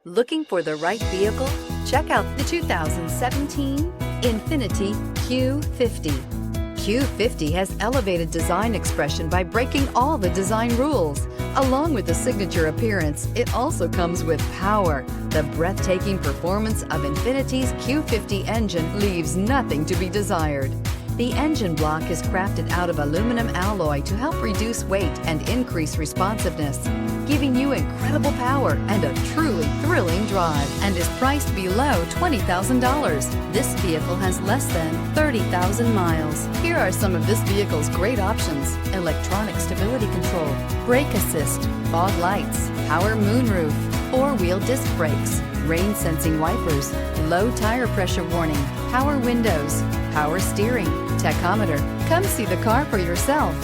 Looking for the right vehicle? Check out the 2017 Infiniti Q50. Q50 has elevated design expression by breaking all the design rules. Along with the signature appearance, it also comes with power. The breathtaking performance of Infiniti's Q50 engine leaves nothing to be desired. The engine block is crafted out of aluminum alloy to help reduce weight and increase responsiveness, giving you incredible power and a truly thrilling drive, and is priced below $20,000. This vehicle has less than 30,000 miles. Here are some of this vehicle's great options: electronic stability control, brake assist, fog lights, power moonroof, four-wheel disc brakes, rain sensing wipers, low tire pressure warning, power windows, power steering, tachometer. Come see the car for yourself.